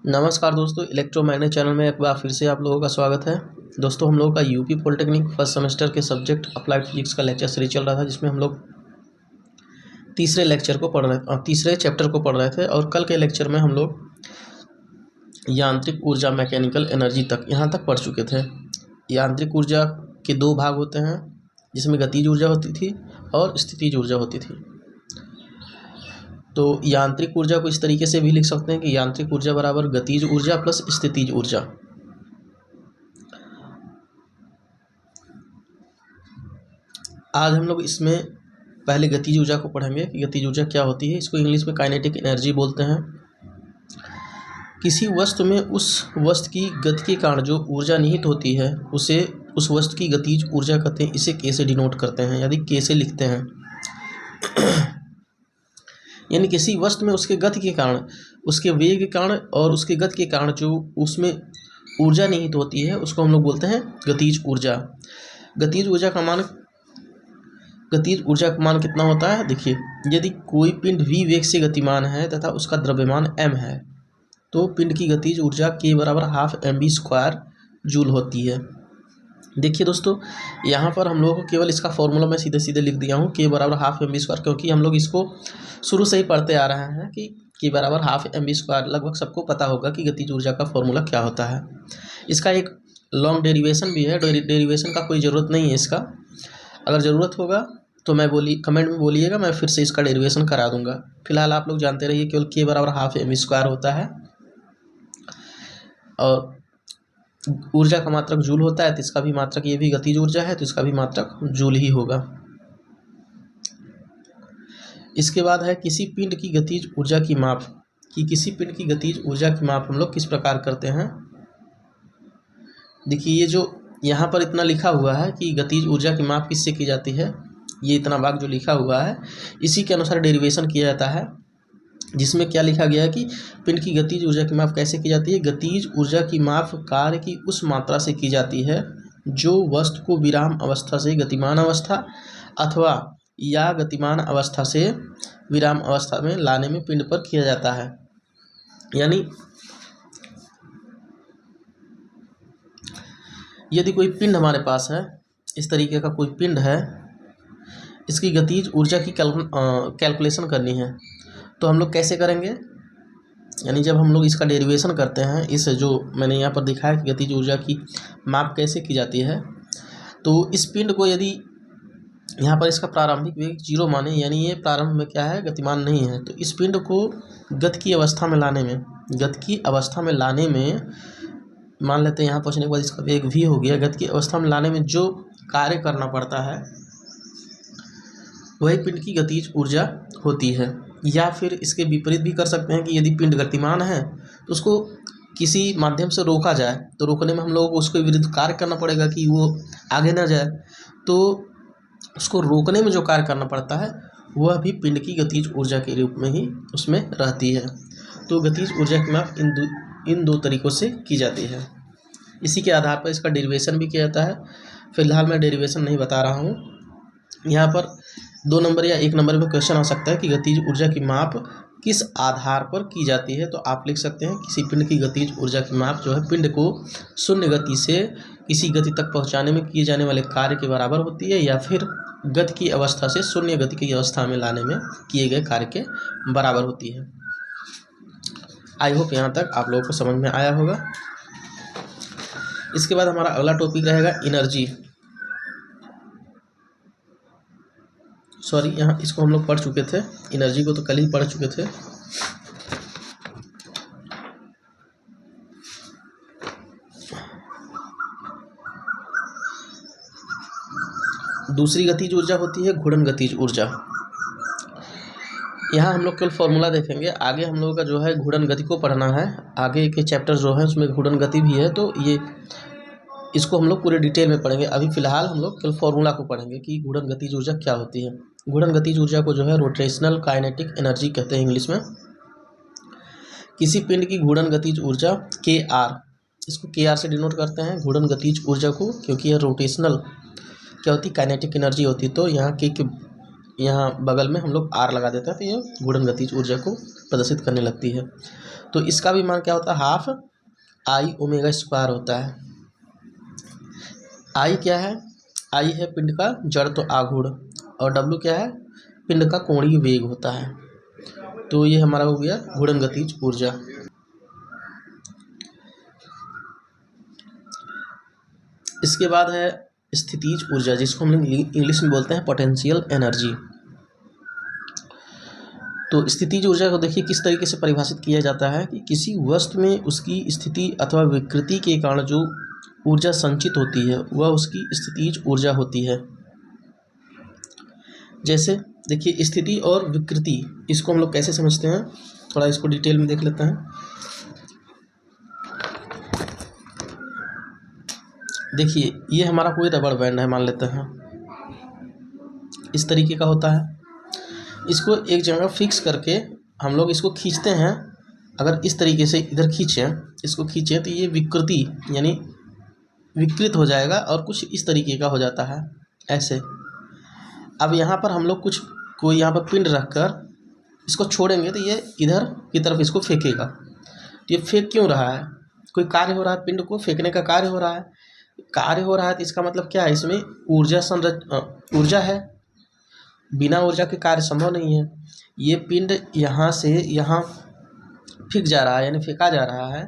नमस्कार दोस्तों, electromagnet channel में एक बार फिर से आप लोगों का स्वागत है। दोस्तों, हम लोगों का यूपी पॉलिटेक्निक फर्स्ट सेमेस्टर के सब्जेक्ट अप्लाइड फिजिक्स का लेक्चर सीरीज चल रहा था, जिसमें हम लोग तीसरे चैप्टर को पढ़ रहे थे। और कल के लेक्चर में हम लोग यांत्रिक ऊर्जा मैकेनिकल एनर्जी तक यहाँ तक पढ़ चुके थे। यांत्रिक ऊर्जा के दो भाग होते हैं, जिसमें गतिज ऊर्जा होती थी और स्थितिज ऊर्जा होती थी। तो यांत्रिक ऊर्जा को इस तरीके से भी लिख सकते हैं कि यांत्रिक ऊर्जा बराबर गतिज ऊर्जा प्लस स्थितिज ऊर्जा। आज हम लोग इसमें पहले गतिज ऊर्जा को पढ़ेंगे कि गतिज ऊर्जा क्या होती है। इसको इंग्लिश में काइनेटिक एनर्जी बोलते हैं। किसी वस्तु में उस वस्तु की गति के कारण जो ऊर्जा निहित होती है उसे उस वस्तु की गतिज ऊर्जा कहते हैं। इसे के से डिनोट करते हैं, यानी के से लिखते हैं। यानी किसी वस्तु में उसके गति के कारण, उसके वेग के कारण और उसके गति के कारण जो उसमें ऊर्जा निहित होती है उसको हम लोग बोलते हैं गतिज ऊर्जा। गतिज ऊर्जा का मान कितना होता है? देखिए, यदि कोई पिंड v वेग से गतिमान है तथा उसका द्रव्यमान m है तो पिंड की गतिज ऊर्जा k बराबर हाफ mv² जूल होती है। देखिए दोस्तों, यहाँ पर हम लोगों को केवल इसका फॉर्मूला मैं सीधे सीधे लिख दिया हूँ, k बराबर हाफ mv², क्योंकि हम लोग इसको शुरू से ही पढ़ते आ रहे हैं कि k बराबर हाफ mv²। लगभग सबको पता होगा कि गतिज ऊर्जा का फॉर्मूला क्या होता है। इसका एक लॉन्ग डेरिवेशन भी है। डेरिवेशन का कोई ज़रूरत नहीं है इसका। अगर ज़रूरत होगा तो कमेंट में बोलिएगा, मैं फिर से इसका डेरिवेशन करा दूंगा। फिलहाल आप लोग जानते रहिए केवल k बराबर हाफ mv² होता है और ऊर्जा का मात्रक जूल होता है, तो इसका भी मात्रक, ये भी गतिज ऊर्जा है तो इसका भी मात्रक जूल ही होगा। इसके बाद है किसी पिंड की गतिज ऊर्जा की माप। किसी पिंड की गतिज ऊर्जा की माप हम लोग किस प्रकार करते हैं। देखिए, ये जो यहाँ पर इतना लिखा हुआ है कि गतिज ऊर्जा की माप किससे की जाती है, ये इतना भाग जो लिखा हुआ है इसी के अनुसार डेरिवेशन किया जाता है, जिसमें क्या लिखा गया है कि पिंड की गतिज ऊर्जा की माप कैसे की जाती है। गतिज ऊर्जा की माप कार्य की उस मात्रा से की जाती है जो वस्तु को विराम अवस्था से गतिमान अवस्था अथवा या गतिमान अवस्था से विराम अवस्था में लाने में पिंड पर किया जाता है। यानी यदि कोई पिंड हमारे पास है, इस तरीके का कोई पिंड है, इसकी गतिज ऊर्जा की कैलकुलेशन करनी है तो हम लोग कैसे करेंगे। यानी जब हम लोग इसका डेरिवेशन करते हैं, इस जो मैंने यहाँ पर दिखाया कि गतिज ऊर्जा की माप कैसे की जाती है, तो इस पिंड को यदि यहाँ पर इसका प्रारंभिक वेग 0 माने, यानी ये प्रारंभ में क्या है, गतिमान नहीं है, तो इस पिंड को गति की अवस्था में लाने में मान लेते हैं यहाँ पहुँचने के बाद इसका वेग v हो गया। गति की अवस्था में लाने में जो कार्य करना पड़ता है वही पिंड की गतिज ऊर्जा होती है। या फिर इसके विपरीत भी कर सकते हैं कि यदि पिंड गतिमान है तो उसको किसी माध्यम से रोका जाए, तो रोकने में हम लोगों को उसके विरुद्ध कार्य करना पड़ेगा कि वो आगे ना जाए, तो उसको रोकने में जो कार्य करना पड़ता है वह भी पिंड की गतिज ऊर्जा के रूप में ही उसमें रहती है। तो गतिज ऊर्जा की माप इन दो तरीक़ों से की जाती है। इसी के आधार पर इसका डेरिवेशन भी किया जाता है। फिलहाल मैं डेरिवेशन नहीं बता रहा हूँ। यहाँ पर 2 नंबर या 1 नंबर में क्वेश्चन आ सकता है कि गतिज ऊर्जा की माप किस आधार पर की जाती है, तो आप लिख सकते हैं किसी पिंड की गतिज ऊर्जा की माप जो है पिंड को शून्य गति से किसी गति तक पहुंचाने में किए जाने वाले कार्य के बराबर होती है, या फिर गति की अवस्था से शून्य गति की अवस्था में लाने में किए गए कार्य के बराबर होती है। आई होप यहाँ तक आप लोगों को समझ में आया होगा। इसके बाद हमारा अगला टॉपिक रहेगा एनर्जी। सॉरी, यहाँ इसको हम लोग पढ़ चुके थे, एनर्जी को तो कल ही पढ़ चुके थे। दूसरी गतिज ऊर्जा होती है घूर्णन गतिज ऊर्जा। यहाँ हम लोग केवल फॉर्मूला देखेंगे, आगे हम लोगों का जो है घूर्णन गति को पढ़ना है। आगे के चैप्टर जो है उसमें घूर्णन गति भी है, तो इसको हम लोग पूरे डिटेल में पढ़ेंगे। अभी फ़िलहाल हम लोग केवल फॉर्मूला को पढ़ेंगे कि घूर्णन गतिज ऊर्जा क्या होती है। घूर्णन गतिज ऊर्जा को जो है रोटेशनल काइनेटिक एनर्जी कहते हैं इंग्लिश में। किसी पिंड की घूर्णन गतिज ऊर्जा kr, इसको kr से डिनोट करते हैं घूर्णन गतिज ऊर्जा को, क्योंकि यह रोटेशनल क्या होती है, काइनेटिक एनर्जी होती है। तो यहाँ यहाँ बगल में हम लोग r लगा देते हैं, तो ये घूर्णन गतिज ऊर्जा को प्रदर्शित करने लगती है। तो इसका भी मान क्या होता है, हाफ आई ओमेगा स्क्वायर होता है। आई क्या है, आई है पिंड का जड़ तो आघूर्ण, और डब्ल्यू क्या है, पिंड का कोणीय वेग होता है। तो ये हमारा हो गया घूर्णन गतिज ऊर्जा। इसके बाद है स्थितिज ऊर्जा, जिसको हम लोग इंग्लिश में बोलते हैं पोटेंशियल एनर्जी। तो स्थितिज ऊर्जा को देखिए किस तरीके से परिभाषित किया जाता है कि किसी वस्तु में उसकी स्थिति अथवा विकृति के कारण जो ऊर्जा संचित होती है वह उसकी स्थितिज ऊर्जा होती है। जैसे देखिए स्थिति और विकृति, इसको हम लोग कैसे समझते हैं, थोड़ा इसको डिटेल में देख लेते हैं। देखिए ये हमारा कोई रबड़ बैंड है, मान लेते हैं इस तरीके का होता है। इसको एक जगह फिक्स करके हम लोग इसको खींचते हैं। अगर इस तरीके से इधर खींचें, इसको खींचें तो ये विकृति यानी विकृत हो जाएगा और कुछ इस तरीके का हो जाता है ऐसे। अब यहाँ पर हम लोग कोई यहाँ पर पिंड रखकर इसको छोड़ेंगे तो ये इधर की तरफ इसको फेंकेगा। तो ये फेंक क्यों रहा है, कोई कार्य हो रहा है, पिंड को फेंकने का कार्य हो रहा है। तो इसका मतलब क्या है, इसमें ऊर्जा है, बिना ऊर्जा के कार्य संभव नहीं है। ये पिंड यहाँ से यहाँ फेंक जा रहा है यानी फेंका जा रहा है,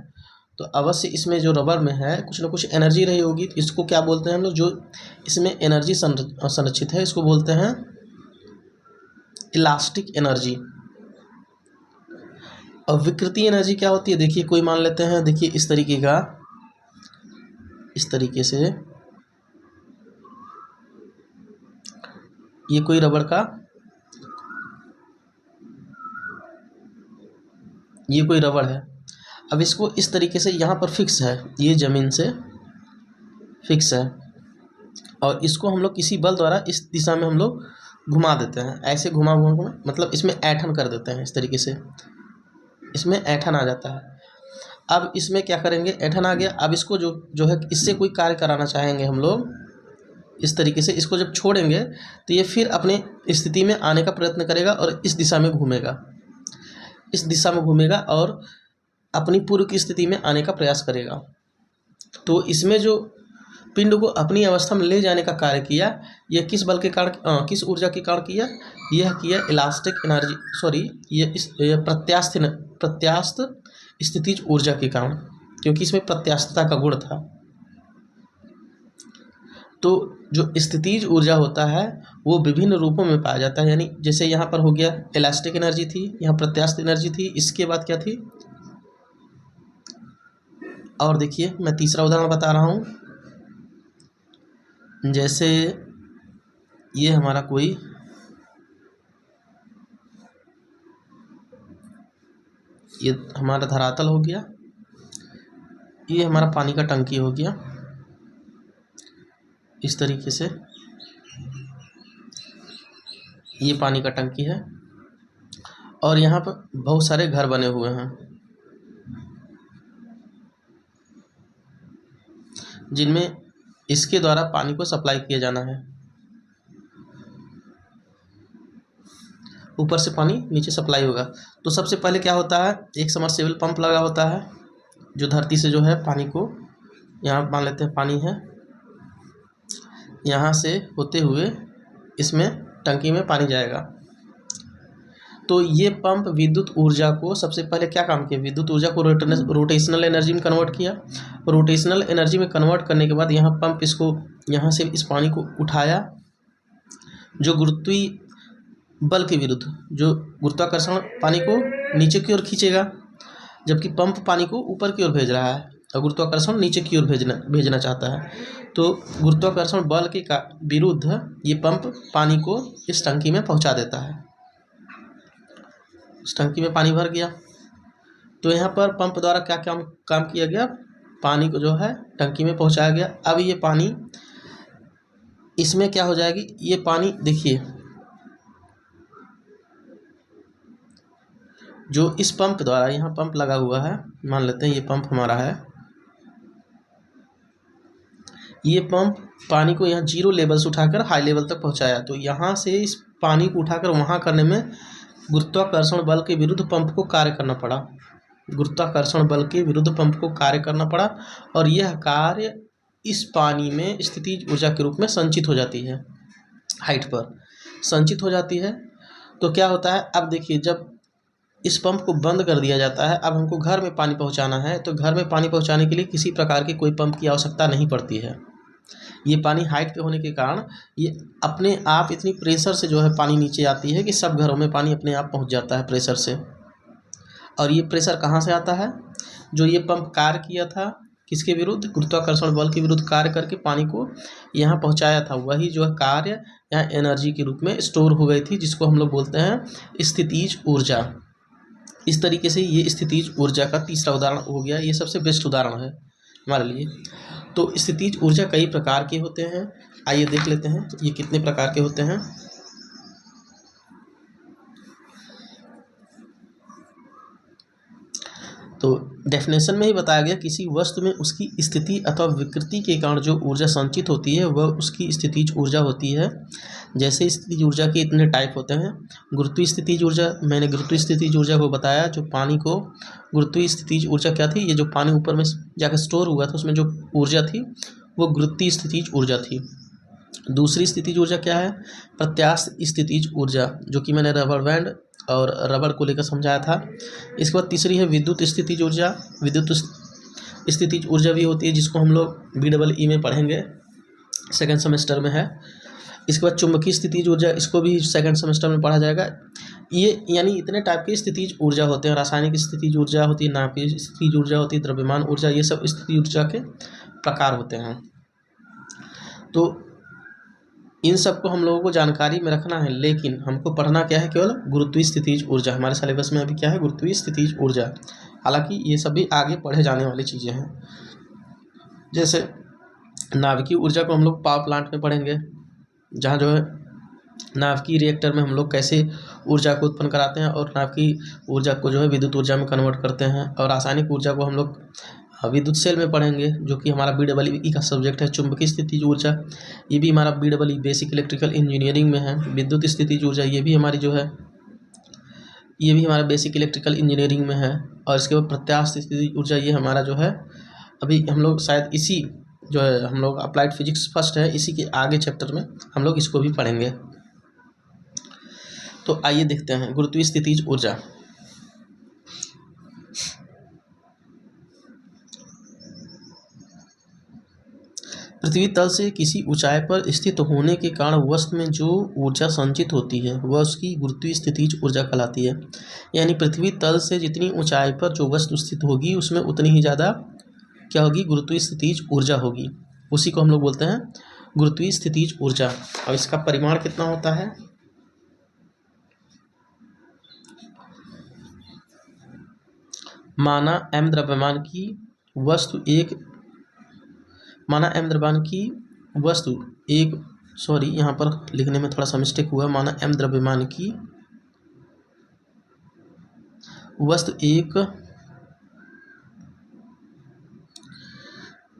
तो अवश्य इसमें जो रबर में है कुछ ना कुछ एनर्जी रही होगी। तो इसको क्या बोलते हैं हम लोग, जो इसमें एनर्जी संरक्षित है इसको बोलते हैं इलास्टिक एनर्जी। और विकृति एनर्जी क्या होती है, देखिए कोई मान लेते हैं, देखिए इस तरीके से ये कोई रबड़ का ये कोई रबड़ है। अब इसको इस तरीके से यहाँ पर फिक्स है, ये ज़मीन से फिक्स है, और इसको हम लोग किसी बल द्वारा इस दिशा में हम लोग घुमा देते हैं। ऐसे घुमा मतलब इसमें ऐंठन कर देते हैं, इस तरीके से इसमें ऐंठन आ जाता है। अब इसमें क्या करेंगे, ऐंठन आ गया। अब इसको जो है इससे कोई कार्य कराना चाहेंगे हम लोग, इस तरीके से इसको जब छोड़ेंगे तो ये फिर अपने स्थिति में आने का प्रयत्न करेगा और इस दिशा में घूमेगा और अपनी पूर्व की स्थिति में आने का प्रयास करेगा। तो इसमें जो पिंड को अपनी अवस्था में ले जाने का कार्य किया, यह किस बल के कारण, किस ऊर्जा के कारण किया, यह किया इलास्टिक एनर्जी, यह प्रत्यास्थ स्थितिज ऊर्जा के कारण, क्योंकि इसमें प्रत्यास्थता का गुण था। तो जो स्थितिज ऊर्जा होता है वो विभिन्न रूपों में पाया जाता है, यानी जैसे यहाँ पर हो गया इलास्टिक एनर्जी थी, यहाँ प्रत्यास्थ एनर्जी थी, इसके बाद क्या थी, और देखिए मैं तीसरा उदाहरण बता रहा हूँ। जैसे ये हमारा कोई ये हमारा धरातल हो गया, ये हमारा पानी का टंकी हो गया, इस तरीके से ये पानी का टंकी है, और यहाँ पर बहुत सारे घर बने हुए हैं जिनमें इसके द्वारा पानी को सप्लाई किया जाना है। ऊपर से पानी नीचे सप्लाई होगा। तो सबसे पहले क्या होता है, एक सबमर्सिबल पंप लगा होता है जो धरती से जो है पानी को, यहाँ मान लेते हैं पानी है, यहाँ से होते हुए इसमें टंकी में पानी जाएगा। तो ये पंप विद्युत ऊर्जा को सबसे पहले क्या काम किया, विद्युत ऊर्जा को रोटेशनल एनर्जी में कन्वर्ट किया। रोटेशनल एनर्जी में कन्वर्ट करने के बाद यहाँ पंप इसको यहाँ से इस पानी को उठाया, जो गुरुत्वीय बल के विरुद्ध, जो गुरुत्वाकर्षण पानी को नीचे की ओर खींचेगा, जबकि पंप पानी को ऊपर की ओर भेज रहा है और गुरुत्वाकर्षण नीचे की ओर भेजना चाहता है। तो गुरुत्वाकर्षण बल के विरुद्ध ये पंप पानी को इस टंकी में पहुंचा देता है। इस टंकी में पानी भर गया, तो यहाँ पर पंप द्वारा क्या काम किया गया, पानी को जो है टंकी में पहुंचाया गया। अब ये पानी इसमें क्या हो जाएगी, ये पानी देखिए जो इस पंप द्वारा, यहाँ पंप लगा हुआ है, मान लेते हैं ये पंप हमारा है, ये पंप पानी को यहाँ 0 लेवल से उठाकर हाई लेवल तक पहुँचाया। तो यहाँ से इस पानी को उठाकर वहाँ करने में गुरुत्वाकर्षण बल के विरुद्ध पंप को कार्य करना पड़ा, गुरुत्वाकर्षण बल के विरुद्ध पंप को कार्य करना पड़ा और यह कार्य इस पानी में स्थितिज ऊर्जा के रूप में संचित हो जाती है, हाइट पर संचित हो जाती है। तो क्या होता है, अब देखिए जब इस पंप को बंद कर दिया जाता है, अब हमको घर में पानी पहुंचाना है, तो घर में पानी पहुंचाने के लिए किसी प्रकार की कोई पंप की आवश्यकता नहीं पड़ती है। ये पानी हाइट पे होने के कारण ये अपने आप इतनी प्रेशर से जो है पानी नीचे आती है कि सब घरों में पानी अपने आप पहुंच जाता है प्रेशर से। और ये प्रेशर कहाँ से आता है, जो ये पंप कार्य किया था किसके विरुद्ध, गुरुत्वाकर्षण बल के विरुद्ध कार्य करके पानी को यहाँ पहुँचाया था, वही जो है कार्य यहाँ एनर्जी के रूप में स्टोर हो गई थी, जिसको हम लोग बोलते हैं स्थितिज ऊर्जा। इस तरीके से ये स्थितिज ऊर्जा का तीसरा उदाहरण हो गया, ये सबसे बेस्ट उदाहरण है हमारे लिए। तो स्थितिज ऊर्जा कई प्रकार के होते हैं, आइए देख लेते हैं ये कितने प्रकार के होते हैं। तो डेफिनेशन में ही बताया गया, किसी वस्तु में उसकी स्थिति अथवा विकृति के कारण जो ऊर्जा संचित होती है वह उसकी स्थितिज ऊर्जा होती है। जैसे स्थितिज ऊर्जा के इतने टाइप होते हैं। गुरुत्वीय स्थितिज ऊर्जा, मैंने गुरुत्वीय स्थितिज ऊर्जा को बताया, जो पानी को, गुरुत्वीय स्थितिज ऊर्जा क्या थी, ये जो पानी ऊपर में जाकर स्टोर हुआ था उसमें जो ऊर्जा थी वो गुरुत्वीय स्थितिज ऊर्जा थी। दूसरी स्थितिज ऊर्जा क्या है, प्रत्यास्थ स्थितिज ऊर्जा, जो कि मैंने रबर बैंड और रबर को लेकर समझाया था। इसके बाद तीसरी है विद्युत स्थितिज ऊर्जा। विद्युत स्थितिज ऊर्जा भी होती है, जिसको हम लोग BEE में पढ़ेंगे, सेकंड सेमेस्टर में है। इसके बाद चुंबकीय स्थितिज ऊर्जा, इसको भी सेकंड सेमेस्टर में पढ़ा जाएगा। ये यानी इतने टाइप के स्थितिज ऊर्जा होते हैं। रासायनिक स्थितिज ऊर्जा होती है, नाभिकीय स्थितिज ऊर्जा होती है, द्रव्यमान ऊर्जा, ये सब स्थितिज ऊर्जा के प्रकार होते हैं। तो इन सबको हम लोगों को जानकारी में रखना है, लेकिन हमको पढ़ना क्या है, केवल गुरुत्वीय स्थितिज ऊर्जा। हमारे सिलेबस में अभी क्या है, गुरुत्वीय स्थितिज ऊर्जा। हालांकि ये सभी आगे पढ़े जाने वाली चीज़ें हैं। जैसे नाभिकीय ऊर्जा को हम लोग पावर प्लांट में पढ़ेंगे, जहाँ जो है नाभिकीय रिएक्टर में हम लोग कैसे ऊर्जा को उत्पन्न कराते हैं और नाभिकीय ऊर्जा को जो है विद्युत ऊर्जा में कन्वर्ट करते हैं। और रासायनिक ऊर्जा को हम लोग विद्युत सेल में पढ़ेंगे, जो कि हमारा BEE का सब्जेक्ट है। चुंबकीय स्थितिज ऊर्जा, ये भी हमारा BEE बेसिक इलेक्ट्रिकल इंजीनियरिंग में है। विद्युत स्थितिज ऊर्जा, ये भी हमारी जो है, ये भी हमारा बेसिक इलेक्ट्रिकल इंजीनियरिंग में है। और इसके बाद प्रत्यास्थ स्थितिज ऊर्जा, ये हमारा जो है अभी हम लोग शायद इसी जो है हम लोग अप्लाइड फिजिक्स फर्स्ट है, इसी के आगे चैप्टर में हम लोग इसको भी पढ़ेंगे। तो आइए देखते हैं गुरुत्वीय स्थितिज ऊर्जा। पृथ्वी तल से किसी ऊंचाई पर स्थित होने के कारण वस्तु में जो ऊर्जा संचित होती है वह उसकी गुरुत्वीय स्थितिज ऊर्जा कहलाती है। यानी पृथ्वी तल से जितनी ऊंचाई पर जो वस्तु स्थित होगी उसमें उतनी ही ज़्यादा क्या होगी, गुरुत्वीय स्थितिज ऊर्जा होगी। उसी को हम लोग बोलते हैं गुरुत्वीय स्थितिज ऊर्जा। और इसका परिमाण कितना होता है, माना m द्रव्यमान की वस्तु एक, माना m द्रव्यमान की वस्तु एक, सॉरी यहाँ पर लिखने में थोड़ा सा मिस्टेक हुआ, माना m द्रव्यमान की वस्तु एक,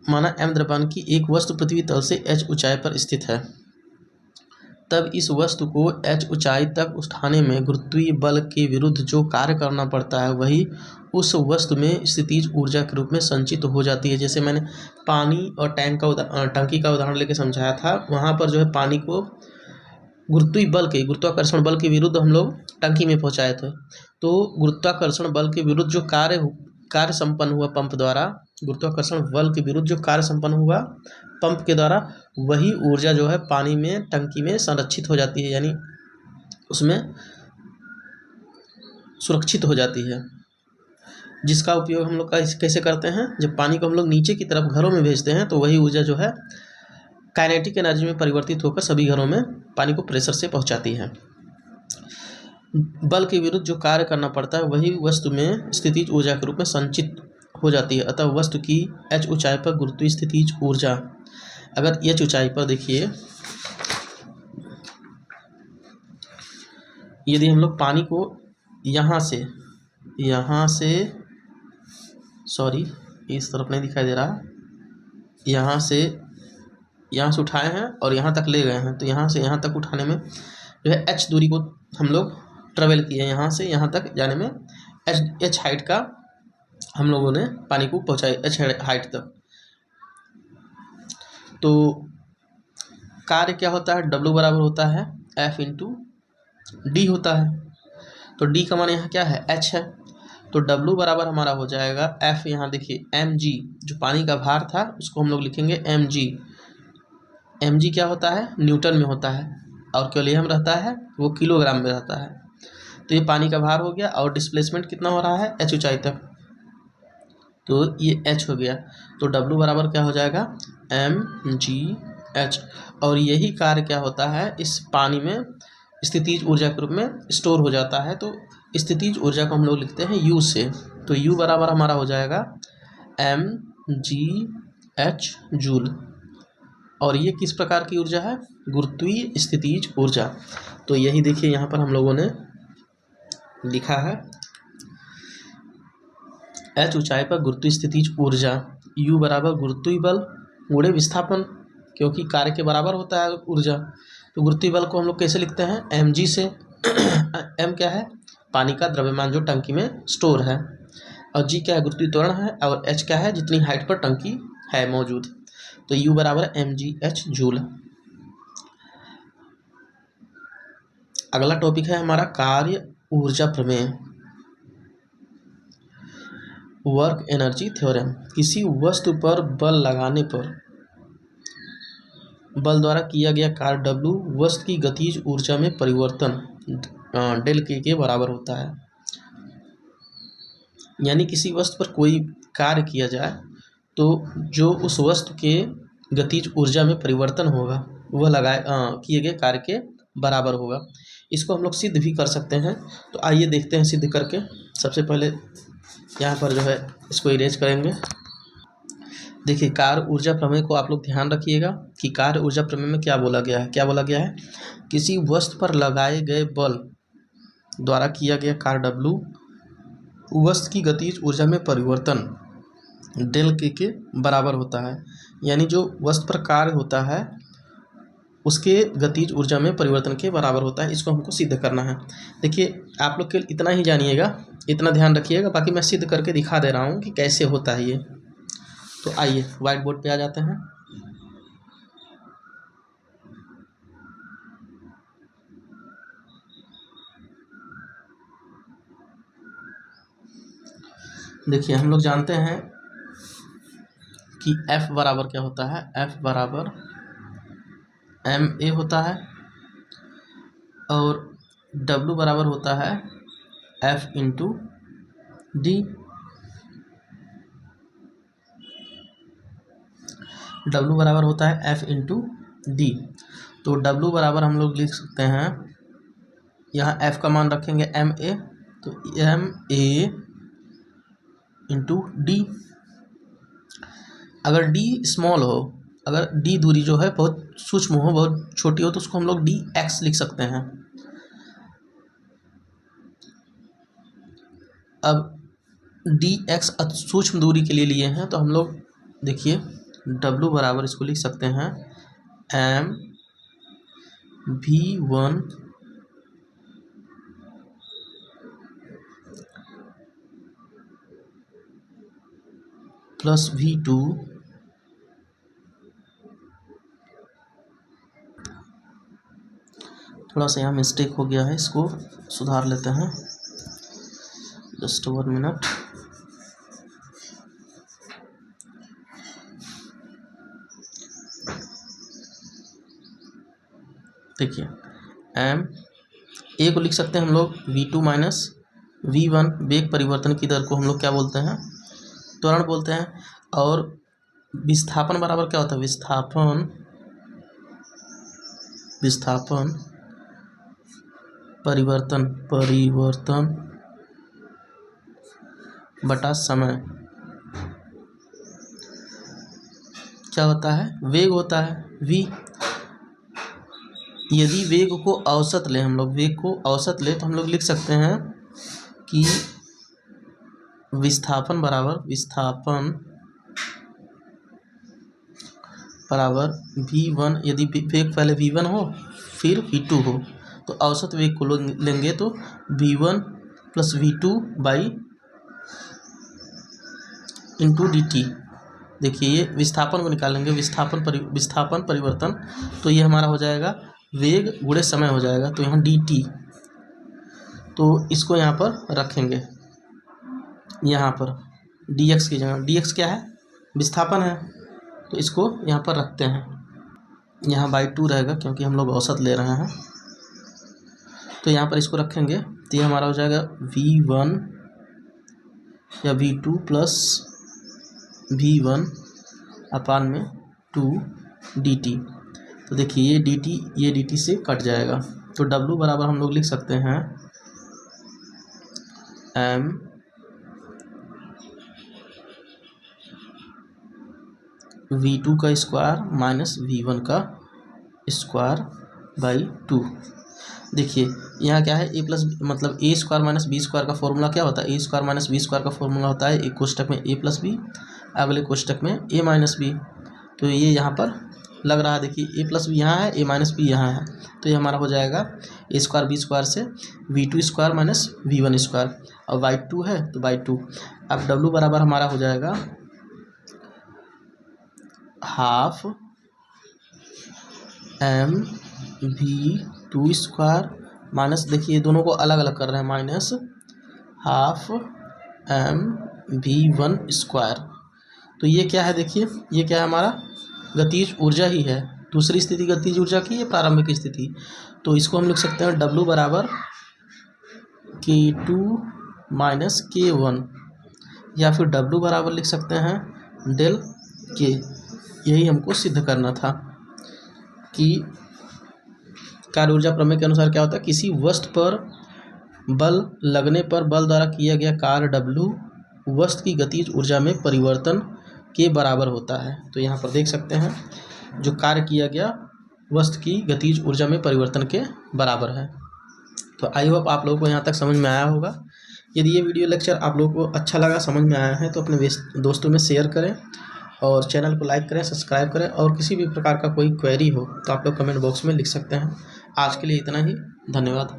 माना m द्रव्यमान की एक वस्तु पृथ्वी तल से h ऊंचाई पर स्थित है, तब इस वस्तु को h ऊंचाई तक उठाने में गुरुत्वीय बल के विरुद्ध जो कार्य करना पड़ता है वही उस वस्तु में स्थितिज ऊर्जा के रूप में संचित हो जाती है। जैसे मैंने पानी और टंकी का उदाहरण लेकर समझाया था, वहाँ पर जो है पानी को गुरुत्वीय बल के, गुरुत्वाकर्षण बल के विरुद्ध हम लोग टंकी में पहुँचाए थे। तो गुरुत्वाकर्षण बल के विरुद्ध जो कार्य संपन्न हुआ पंप द्वारा, गुरुत्वाकर्षण बल के विरुद्ध जो कार्य संपन्न हुआ पंप के द्वारा, वही ऊर्जा जो है पानी में, टंकी में संरक्षित हो जाती है, यानी उसमें सुरक्षित हो जाती है। जिसका उपयोग हम लोग कैसे करते हैं, जब पानी को हम लोग नीचे की तरफ घरों में भेजते हैं तो वही ऊर्जा जो है काइनेटिक एनर्जी में परिवर्तित होकर सभी घरों में पानी को प्रेशर से पहुंचाती है। बल के विरुद्ध जो कार्य करना पड़ता है वही वस्तु में स्थितिज ऊर्जा के रूप में संचित हो जाती है। अतः वस्तु की h ऊंचाई पर गुरुत्वीय स्थितिज ऊर्जा, अगर h ऊंचाई पर देखिए, यदि हम लोग पानी को यहाँ से सॉरी इस तरफ नहीं दिखाई दे रहा, यहाँ से उठाए हैं और यहाँ तक ले गए हैं, तो यहाँ से यहाँ तक उठाने में जो है h दूरी को हम लोग ट्रेवल किए, यहाँ से यहाँ तक जाने में h हाइट का हम लोगों ने पानी को पहुँचाई h हाइट तक। तो कार्य क्या होता है, W बराबर होता है F इंटू डी होता है। तो D का मान यहाँ क्या है, H है। तो W बराबर हमारा हो जाएगा F, यहाँ देखिए mg, जो पानी का भार था उसको हम लोग लिखेंगे mg। mg क्या होता है, न्यूटन में होता है, और केल्विन में रहता है, वो किलोग्राम में रहता है। तो ये पानी का भार हो गया, और डिस्प्लेसमेंट कितना हो रहा है, h ऊंचाई तक, तो ये h हो गया। तो W बराबर क्या हो जाएगा, mgh। और यही कार्य क्या होता है, इस पानी में स्थितिज ऊर्जा के रूप में स्टोर हो जाता है। तो स्थितिज ऊर्जा को हम लोग लिखते हैं U से। तो U बराबर हमारा हो जाएगा mgh जूल। और ये किस प्रकार की ऊर्जा है, गुरुत्वीय स्थितिज ऊर्जा। तो यही देखिए यहाँ पर हम लोगों ने लिखा है, h ऊंचाई पर गुरुत्वीय स्थितिज ऊर्जा, U बराबर गुरुत्वीय बल गुणे विस्थापन, क्योंकि कार्य के बराबर होता है ऊर्जा। तो गुरुत्वीय बल को हम लोग कैसे लिखते हैं, mg से। m क्या है, पानी का द्रव्यमान जो टंकी में स्टोर है, और g क्या है, गुरुत्वीय त्वरण है, और h क्या है, जितनी हाइट पर टंकी है मौजूद। तो U बराबर mgh जूल। अगला टॉपिक है हमारा कार्य ऊर्जा प्रमेय, वर्क एनर्जी थ्योरम। किसी वस्तु पर बल लगाने पर बल द्वारा किया गया कार्य W वस्तु की गतिज ऊर्जा में परिवर्तन डेल के बराबर होता है। यानी किसी वस्तु पर कोई कार्य किया जाए तो जो उस वस्तु के गतिज ऊर्जा में परिवर्तन होगा वह किए गए कार्य के बराबर होगा। इसको हम लोग सिद्ध भी कर सकते हैं। तो आइए देखते हैं सिद्ध करके। सबसे पहले यहाँ पर जो है इसको इरेज करेंगे। देखिए कार्य ऊर्जा प्रमेय को आप लोग ध्यान रखिएगा कि कार्य ऊर्जा प्रमेय में क्या बोला गया है। क्या बोला गया है, किसी वस्तु पर लगाए गए बल द्वारा किया गया कार्य W वस्तु की गतिज ऊर्जा में परिवर्तन डेल के बराबर होता है। यानी जो वस्तु पर कार्य होता है उसके गतिज ऊर्जा में परिवर्तन के बराबर होता है। इसको हमको सिद्ध करना है। देखिए आप लोग के इतना ही जानिएगा, इतना ध्यान रखिएगा, बाकी मैं सिद्ध करके दिखा दे रहा हूँ कि कैसे होता है ये। तो आइए व्हाइट बोर्ड पे आ जाते हैं। देखिए हम लोग जानते हैं कि F बराबर क्या होता है, F बराबर ma होता है, और W बराबर होता है F इंटू डी। W बराबर होता है F इंटू डी। तो W बराबर हम लोग लिख सकते हैं, यहाँ F का मान रखेंगे ma, तो ma इंटू डी। अगर d स्मॉल हो, अगर d दूरी जो है बहुत सूक्ष्म हो, बहुत छोटी हो, तो उसको हम लोग dx लिख सकते हैं। अब dx सूक्ष्म दूरी के लिए लिए हैं, तो हम लोग देखिए W बराबर इसको लिख सकते हैं mv1 प्लस v2 थोड़ा सा यहाँ मिस्टेक हो गया है, इसको सुधार लेते हैं। Just 1 minute. देखिए एम ए को लिख सकते हैं हम लोग v2 माइनस v1, वेग परिवर्तन की दर को हम लोग क्या बोलते हैं, त्वरण बोलते हैं। और विस्थापन बराबर क्या होता है, विस्थापन परिवर्तन बटा समय क्या होता है, वेग होता है v। यदि वेग को औसत लें, हम लोग वेग को औसत लें, तो हम लोग लिख सकते हैं कि विस्थापन बराबर v1। यदि वेग पहले v1 हो फिर v2 हो, तो औसत वेग को लेंगे तो v1 plus v2 by into D T. देखिए ये विस्थापन को निकालेंगे, विस्थापन परिवर्तन, तो ये हमारा हो जाएगा वेग गुणे समय हो जाएगा। तो यहाँ डी टी, तो इसको यहाँ पर रखेंगे, यहाँ पर डी एक्स की जगह, डी एक्स क्या है, विस्थापन है, तो इसको यहाँ पर रखते हैं, यहाँ बाई 2 रहेगा क्योंकि हम लोग औसत ले रहे हैं। तो यहाँ पर इसको रखेंगे तो ये हमारा हो जाएगा V1 या V2 प्लस V1 अपान में 2 dt। तो देखिए ये dt से कट जाएगा, तो W बराबर हम लोग लिख सकते हैं m V2 का स्क्वायर माइनस V1 का स्क्वायर बाई 2। देखिए यहाँ क्या है, ए प्लस मतलब ए स्क्वायर माइनस बी स्क्वायर का फॉर्मूला क्या होता है, ए स्क्वायर माइनस बी स्क्वायर का फॉर्मूला होता है एक कोष्टक में ए प्लस बी, अगले कोष्टक में ए माइनस बी। तो ये यहाँ पर लग रहा है, देखिए ए प्लस बी यहाँ है, ए माइनस बी यहाँ है, तो ये हमारा हो जाएगा ए स्क्वायर बी स्क्वायर से V2 square minus V1 square, और बाई 2 है तो बाई 2। अब W बराबर हमारा हो जाएगा half m V2 square minus, देखिए दोनों को अलग अलग कर रहे हैं, minus half m V1 square. तो ये क्या है, देखिए ये क्या है, हमारा गतिज ऊर्जा ही है, दूसरी स्थिति गतिज ऊर्जा की, ये प्रारंभिक स्थिति। तो इसको हम लिख सकते हैं W बराबर K2 माइनस K1, या फिर W बराबर लिख सकते हैं डेल K। यही हमको सिद्ध करना था कि कार्य ऊर्जा प्रमेय के अनुसार क्या होता है, किसी वस्तु पर बल लगने पर बल द्वारा किया गया कार्य W वस्तु की गतिज ऊर्जा में परिवर्तन के बराबर होता है। तो यहाँ पर देख सकते हैं जो कार्य किया गया वस्तु की गतिज ऊर्जा में परिवर्तन के बराबर है। तो आई होप आप लोगों को यहाँ तक समझ में आया होगा। यदि ये वीडियो लेक्चर आप लोगों को अच्छा लगा, समझ में आया है, तो अपने दोस्तों में शेयर करें और चैनल को लाइक करें, सब्सक्राइब करें, और किसी भी प्रकार का कोई क्वेरी हो तो आप लोग कमेंट बॉक्स में लिख सकते हैं। आज के लिए इतना ही, धन्यवाद।